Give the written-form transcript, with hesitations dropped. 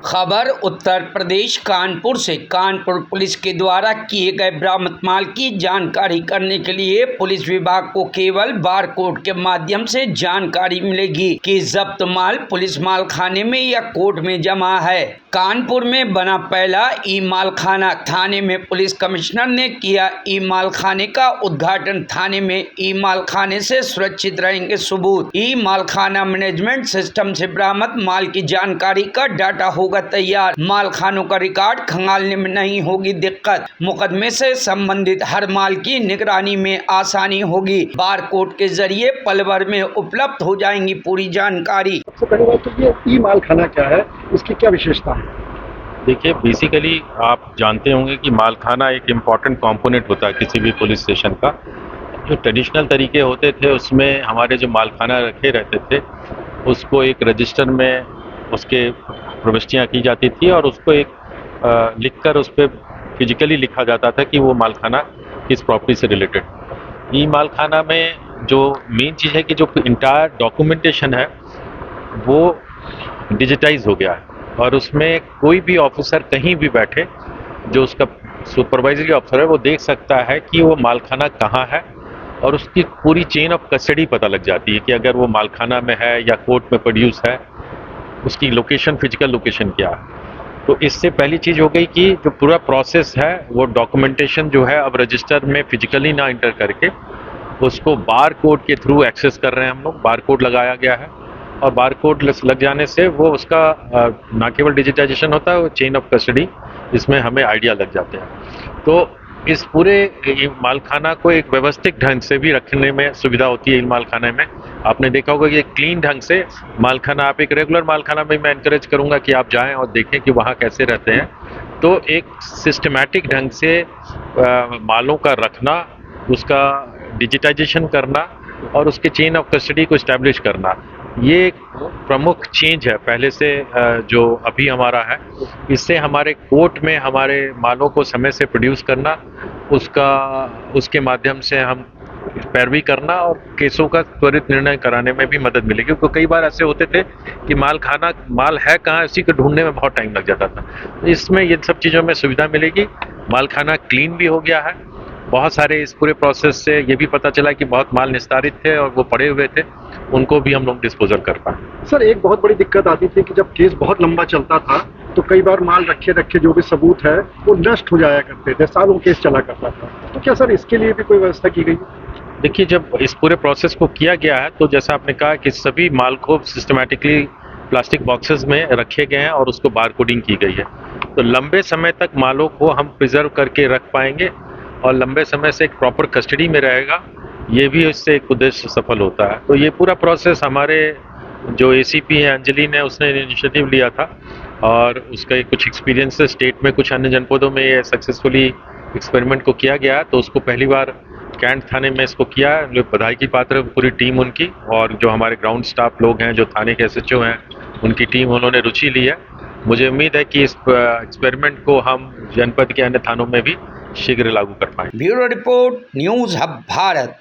खबर उत्तर प्रदेश कानपुर से। कानपुर पुलिस के द्वारा किए गए बरामद माल की जानकारी करने के लिए पुलिस विभाग को केवल बारकोड के माध्यम से जानकारी मिलेगी कि जब्त माल पुलिस माल खाने में या कोर्ट में जमा है। कानपुर में बना पहला ई माल खाना। थाने में पुलिस कमिश्नर ने किया ई माल खाने का उद्घाटन। थाने में ई माल खाने से सुरक्षित रहेंगे सबूत। ई माल खाना मैनेजमेंट सिस्टम से बरामद माल की जानकारी का डाटा होगा तैयार। माल खानों का रिकॉर्ड खंगालने में नहीं होगी दिक्कत। मुकदमे से संबंधित हर माल की निगरानी में आसानी होगी। बारकोड के जरिए पल भर में उपलब्ध हो जाएंगी पूरी जानकारी। सबसे पहली बात तो ये ई माल खाना क्या है, इसकी क्या विशेषता है? देखिए, बेसिकली आप जानते होंगे कि माल खाना एक इम्पॉर्टेंट कंपोनेंट होता है किसी भी पुलिस स्टेशन का। जो ट्रेडिशनल तरीके होते थे उसमें हमारे जो माल खाना रखे रहते थे उसको एक रजिस्टर में उसके प्रविष्टियाँ की जाती थी और उसको एक लिखकर उस पर फिजिकली लिखा जाता था कि वो माल खाना किस प्रॉपर्टी से रिलेटेड। ई माल खाना में जो मेन चीज़ है कि जो इंटायर डॉक्यूमेंटेशन है वो डिजिटाइज हो गया है और उसमें कोई भी ऑफिसर कहीं भी बैठे जो उसका सुपरवाइजरी ऑफिसर है वो देख सकता है कि वो मालखाना कहाँ है और उसकी पूरी चेन ऑफ कस्टडी पता लग जाती है कि अगर वो मालखाना में है या कोर्ट में प्रोड्यूस है उसकी लोकेशन, फिजिकल लोकेशन क्या है। तो इससे पहली चीज़ हो गई कि जो पूरा प्रोसेस है वो डॉक्यूमेंटेशन जो है अब रजिस्टर में फिजिकली ना इंटर करके उसको बार कोड के थ्रू एक्सेस कर रहे हैं हम लोग। बार कोड लगाया गया है और बार कोड लग जाने से वो उसका ना केवल डिजिटाइजेशन होता है, वो चेन ऑफ कस्टडी इसमें हमें आइडिया लग जाते हैं। तो इस पूरे मालखाना को एक व्यवस्थित ढंग से भी रखने में सुविधा होती है। इन मालखाने में आपने देखा होगा कि क्लीन ढंग से मालखाना, आप एक रेगुलर मालखाना में मैं एनकरेज करूंगा कि आप जाएं और देखें कि वहाँ कैसे रहते हैं। तो एक सिस्टमैटिक ढंग से मालों का रखना, उसका डिजिटाइजेशन करना और उसके चेन ऑफ कस्टडी को इस्टेब्लिश करना, ये एक प्रमुख चेंज है पहले से जो अभी हमारा है। इससे हमारे कोर्ट में हमारे मालों को समय से प्रोड्यूस करना, उसके माध्यम से हम पैरवी करना और केसों का त्वरित निर्णय कराने में भी मदद मिलेगी। क्योंकि कई बार ऐसे होते थे कि माल है कहाँ, इसी को ढूंढने में बहुत टाइम लग जाता था। इसमें ये सब चीज़ों में सुविधा मिलेगी। मालखाना क्लीन भी हो गया है। बहुत सारे इस पूरे प्रोसेस से ये भी पता चला कि बहुत माल निस्तारित थे और वो पड़े हुए थे, उनको भी हम लोग डिस्पोजल कर पाए। सर, एक बहुत बड़ी दिक्कत आती थी कि जब केस बहुत लंबा चलता था तो कई बार माल रखे जो भी सबूत है वो नष्ट हो जाया करते थे, सालों केस चला करता था। तो क्या सर इसके लिए भी कोई व्यवस्था की गई? देखिए, जब इस पूरे प्रोसेस को किया गया है तो जैसा आपने कहा कि सभी माल को सिस्टमैटिकली प्लास्टिक बॉक्सेस में रखे गए हैं और उसको बार कोडिंग की गई है। तो लंबे समय तक मालों को हम प्रिजर्व करके रख पाएंगे और लंबे समय से एक प्रॉपर कस्टडी में रहेगा। ये भी इससे एक उद्देश्य सफल होता है। तो ये पूरा प्रोसेस हमारे जो एसीपी है अंजलि ने, उसने इनिशिएटिव लिया था और उसका कुछ एक्सपीरियंस स्टेट में कुछ अन्य जनपदों में ये सक्सेसफुली एक्सपेरिमेंट को किया गया। तो उसको पहली बार कैंट थाने में इसको किया है। बधाई की पात्र पूरी टीम उनकी और जो हमारे ग्राउंड स्टाफ लोग हैं, जो थाने के एसएचओ हैं, उनकी टीम, उन्होंने रुचि ली है। मुझे उम्मीद है कि इस एक्सपेरिमेंट को हम जनपद के अन्य थानों में भी शीघ्र लागू कर पाएंगे। Bureau report, news hub Bharat.